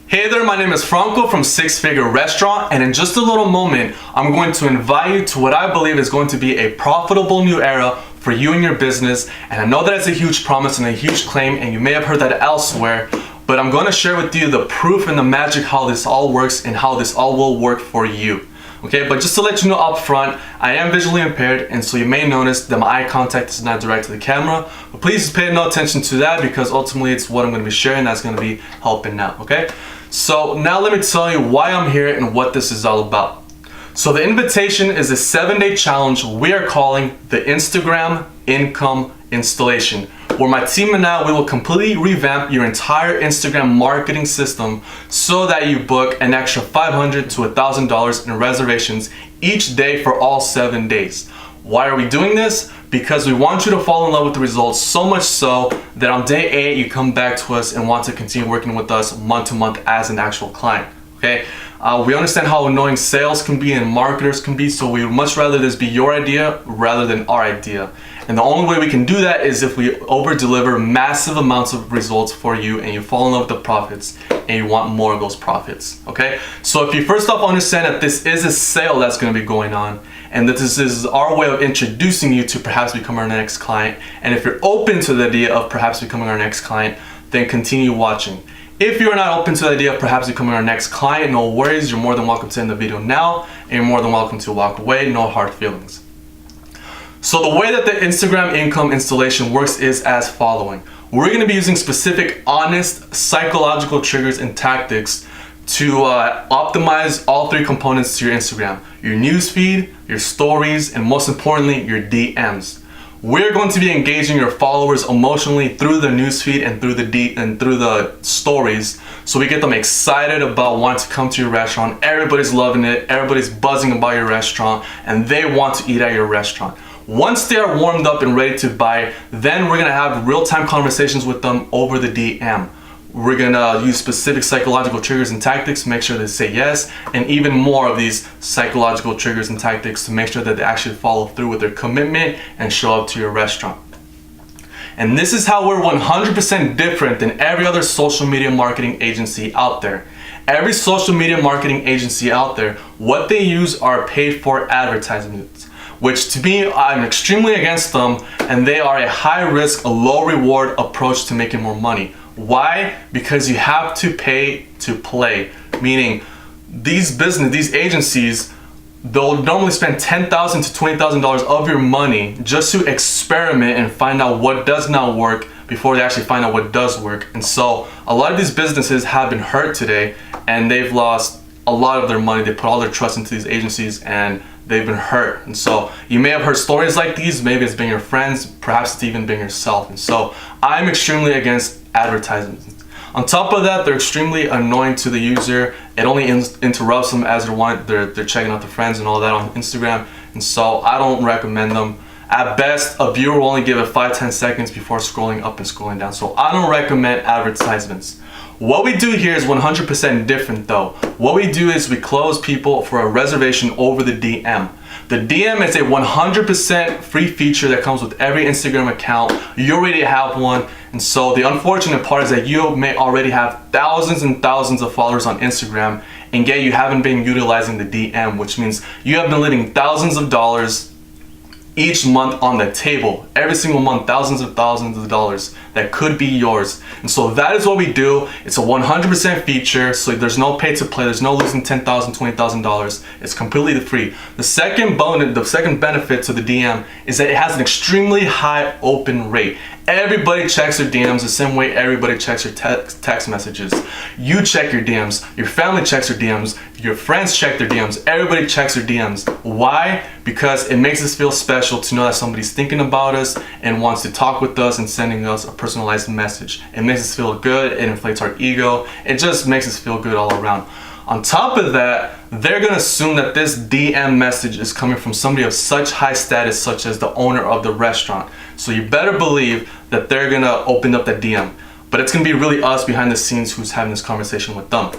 Hey there, my name is Franco from Six Figure Restaurant, and in just a little moment, I'm going to invite you to what I believe is going to be a profitable new era for you and your business. And I know that it's a huge promise and a huge claim, and you may have heard that elsewhere, but I'm going to share with you the proof and the magic how this all works and how this all will work for you. Okay, but just to let you know up front, I am visually impaired, and so you may notice that my eye contact is not direct to the camera, but please pay no attention to that because ultimately it's what I'm going to be sharing that's going to be helping out, okay? So now let me tell you why I'm here and what this is all about. So the invitation is a 7-day challenge we are calling the Instagram Income Installation, where my team and I, we will completely revamp your entire Instagram marketing system so that you book an extra $500 to $1,000 in reservations each day for all 7 days. Why are we doing this? Because we want you to fall in love with the results, so much so that on day 8 you come back to us and want to continue working with us month to month as an actual client. Okay, we understand how annoying sales can be and marketers can be, so we would much rather this be your idea rather than our idea. And the only way we can do that is if we over deliver massive amounts of results for you and you fall in love with the profits and you want more of those profits. Okay, so if you first off understand that this is a sale that's going to be going on and that this is our way of introducing you to perhaps become our next client, and if you're open to the idea of perhaps becoming our next client, then continue watching. If you're not open to the idea of perhaps becoming our next client, no worries, you're more than welcome to end the video now, and you're more than welcome to walk away, no hard feelings. So the way that the Instagram Income Installation works is as following. We're going to be using specific, honest, psychological triggers and tactics to optimize all 3 components to your Instagram: your newsfeed, your stories, and most importantly, your DMs. We're going to be engaging your followers emotionally through the newsfeed and through the stories, so we get them excited about wanting to come to your restaurant. Everybody's loving it, everybody's buzzing about your restaurant, and they want to eat at your restaurant. Once they are warmed up and ready to buy, then we're gonna have real-time conversations with them over the DM. We're gonna use specific psychological triggers and tactics to make sure they say yes, and even more of these psychological triggers and tactics to make sure that they actually follow through with their commitment and show up to your restaurant. And this is how we're 100% different than every other social media marketing agency out there. Every social media marketing agency out there, what they use are paid for advertisements, which to me, I'm extremely against them, and they are a high risk, a low reward approach to making more money. Why? Because you have to pay to play, meaning these agencies, they'll normally spend $10,000 to $20,000 of your money just to experiment and find out what does not work before they actually find out what does work. And so a lot of these businesses have been hurt today, and they've lost a lot of their money. They put all their trust into these agencies and they've been hurt. And so you may have heard stories like these. Maybe it's been your friends, perhaps it's even been yourself. And so I'm extremely against advertisements. On top of that, they're extremely annoying to the user. It only interrupts them as they're checking out their friends and all that on Instagram. And so I don't recommend them. At best, a viewer will only give it 5-10 seconds before scrolling up and scrolling down. So I don't recommend advertisements. What we do here is 100% different though. What we do is we close people for a reservation over the DM. The DM is a 100% free feature that comes with every Instagram account. You already have one, and so the unfortunate part is that you may already have thousands and thousands of followers on Instagram, and yet you haven't been utilizing the DM, which means you have been leaving thousands of dollars each month on the table. Every single month, thousands of dollars that could be yours. And so that is what we do. It's a 100% feature, so there's no pay to play, there's no losing $10,000, $20,000. It's completely free. The second benefit to the DM is that it has an extremely high open rate. Everybody checks their DMs the same way everybody checks your text messages. You check your DMs, your family checks their DMs, your friends check their DMs, everybody checks their DMs. Why? Because it makes us feel special to know that somebody's thinking about us and wants to talk with us and sending us a personalized message. It makes us feel good, it inflates our ego, it just makes us feel good all around. On top of that, they're gonna assume that this DM message is coming from somebody of such high status, such as the owner of the restaurant. So you better believe that they're gonna open up that DM. But it's gonna be really us behind the scenes who's having this conversation with them.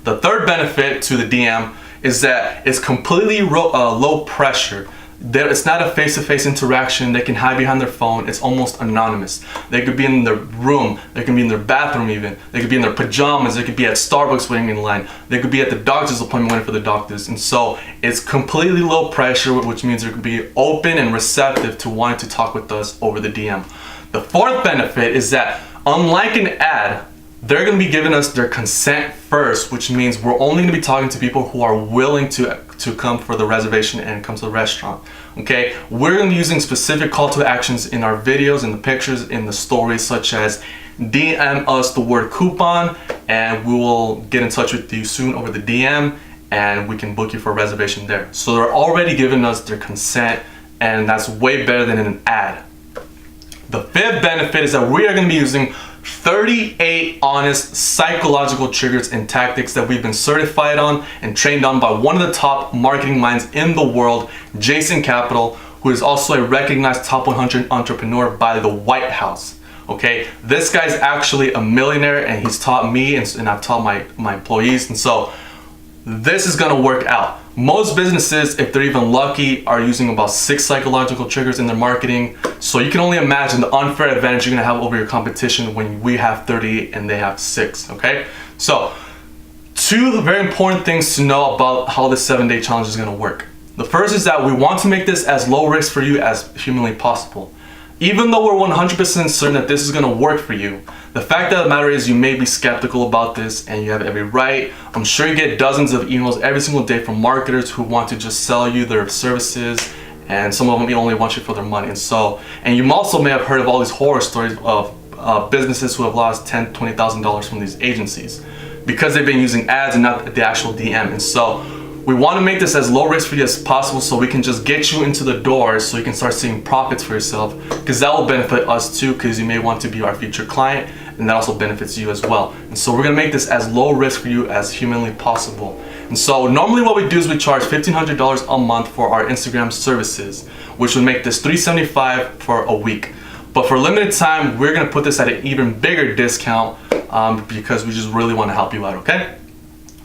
The third benefit to the DM is that it's completely low pressure. It's not a face-to-face interaction. They can hide behind their phone. It's almost anonymous. They could be in their room. They can be in their bathroom even. They could be in their pajamas. They could be at Starbucks waiting in line. They could be at the doctor's appointment waiting for the doctors. And so it's completely low pressure, which means they could be open and receptive to wanting to talk with us over the DM. The fourth benefit is that unlike an ad, they're going to be giving us their consent first, which means we're only going to be talking to people who are willing to come for the reservation and come to the restaurant. Okay, we're going to be using specific call to actions in our videos, in the pictures, in the stories, such as DM us the word coupon and we will get in touch with you soon over the DM and we can book you for a reservation there. So they're already giving us their consent, and that's way better than an ad. The fifth benefit is that we are going to be using 38 honest psychological triggers and tactics that we've been certified on and trained on by one of the top marketing minds in the world, Jason Capital, who is also a recognized top 100 entrepreneur by the White House. Okay, this guy's actually a millionaire, and he's taught me and I've taught my employees, and so this is going to work out. Most businesses, if they're even lucky, are using about 6 psychological triggers in their marketing. So you can only imagine the unfair advantage you're going to have over your competition when we have 38 and they have 6, okay? So 2 very important things to know about how this 7-day challenge is going to work. The first is that we want to make this as low risk for you as humanly possible. Even though we're 100% certain that this is going to work for you, the fact of the matter is you may be skeptical about this, and you have every right. I'm sure you get dozens of emails every single day from marketers who want to just sell you their services, and some of them only want you for their money. And you also may have heard of all these horror stories of businesses who have lost $10,000, $20,000 from these agencies because they've been using ads and not the actual DM. And so we want to make this as low risk for you as possible so we can just get you into the door so you can start seeing profits for yourself, because that will benefit us too, because you may want to be our future client, and that also benefits you as well. And so we're going to make this as low risk for you as humanly possible. And so normally what we do is we charge $1,500 a month for our Instagram services, which would make this $375 for a week. But for a limited time, we're going to put this at an even bigger discount because we just really want to help you out, okay?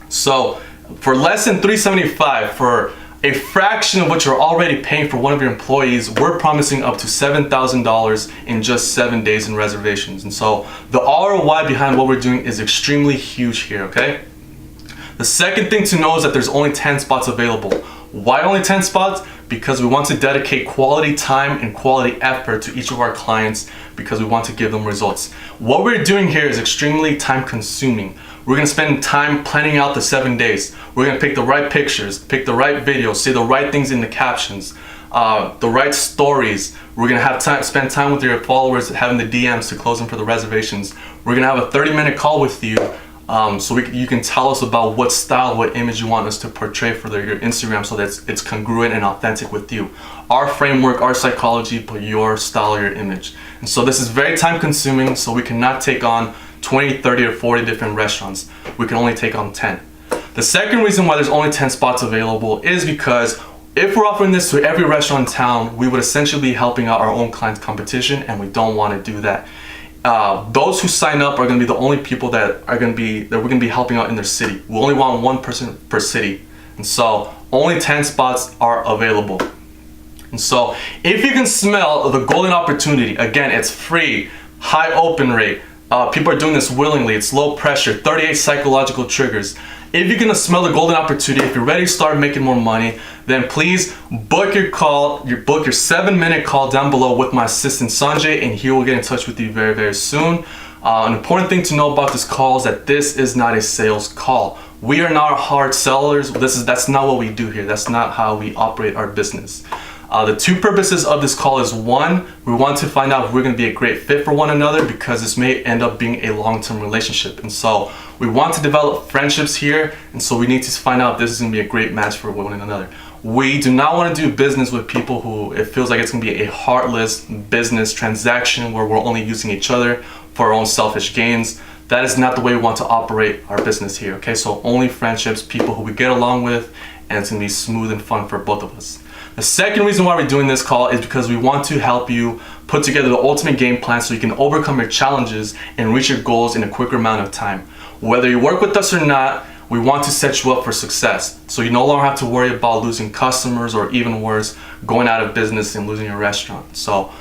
So for less than $375, for a fraction of what you're already paying for one of your employees, we're promising up to $7,000 in just 7 days in reservations. And so the ROI behind what we're doing is extremely huge here, okay? The second thing to know is that there's only 10 spots available. Why only 10 spots? Because we want to dedicate quality time and quality effort to each of our clients, because we want to give them results. What we're doing here is extremely time consuming. We're going to spend time planning out the 7 days. We're going to pick the right pictures, pick the right videos, say the right things in the captions, the right stories. We're going to have time, spend time with your followers, having the DMs to close them for the reservations. We're going to have a 30-minute call with you so you can tell us about what style, what image you want us to portray for your Instagram so that it's congruent and authentic with you. Our framework, our psychology, but your style, your image. And so this is very time consuming, so we cannot take on 20, 30, or 40 different restaurants. We can only take on 10. The second reason why there's only 10 spots available is because if we're offering this to every restaurant in town, we would essentially be helping out our own client's competition, and we don't want to do that. Those who sign up are going to be the only people that we're going to be helping out in their city. We only want 1 person per city, and so only 10 spots are available. And so if you can smell the golden opportunity, again, it's free, high open rate. People are doing this willingly. It's low pressure, 38 psychological triggers. If you're gonna smell the golden opportunity, if you're ready to start making more money, then please book your 7-minute call down below with my assistant Sanjay, and he will get in touch with you very, very soon. An important thing to know about this call is that this is not a sales call. We are not hard sellers. That's not what we do here. That's not how we operate our business. The 2 purposes of this call is 1, we want to find out if we're going to be a great fit for one another, because this may end up being a long-term relationship. And so we want to develop friendships here, and so we need to find out if this is going to be a great match for one another. We do not want to do business with people who it feels like it's going to be a heartless business transaction where we're only using each other for our own selfish gains. That is not the way we want to operate our business here, okay? So only friendships, people who we get along with, and it's going to be smooth and fun for both of us. The second reason why we're doing this call is because we want to help you put together the ultimate game plan so you can overcome your challenges and reach your goals in a quicker amount of time. Whether you work with us or not, we want to set you up for success. So you no longer have to worry about losing customers, or even worse, going out of business and losing your restaurant. So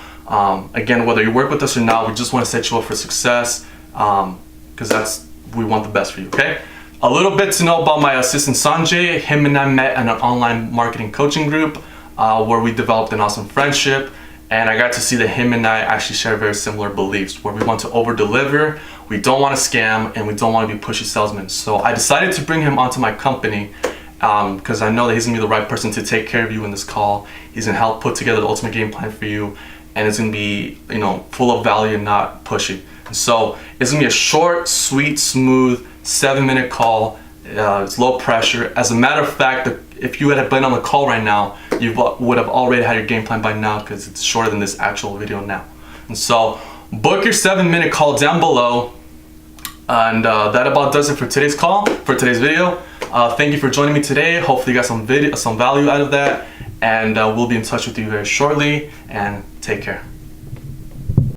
again, whether you work with us or not, we just want to set you up for success, because we want the best for you, okay? A little bit to know about my assistant Sanjay. Him and I met in an online marketing coaching group where we developed an awesome friendship, and I got to see that him and I actually share very similar beliefs, where we want to over deliver, we don't want to scam, and we don't want to be pushy salesmen. So I decided to bring him onto my company because I know that he's gonna be the right person to take care of you in this call. He's gonna help put together the ultimate game plan for you, and it's gonna be, you know, full of value and not pushy. And so it's gonna be a short, sweet, smooth 7-minute call. It's low pressure. As a matter of fact, if you had been on the call right now, you would have already had your game plan by now, because it's shorter than this actual video now. And so book your 7-minute call down below. And that about does it for today's call, for today's video. Thank you for joining me today. Hopefully you got some value out of that, and we'll be in touch with you very shortly, and take care.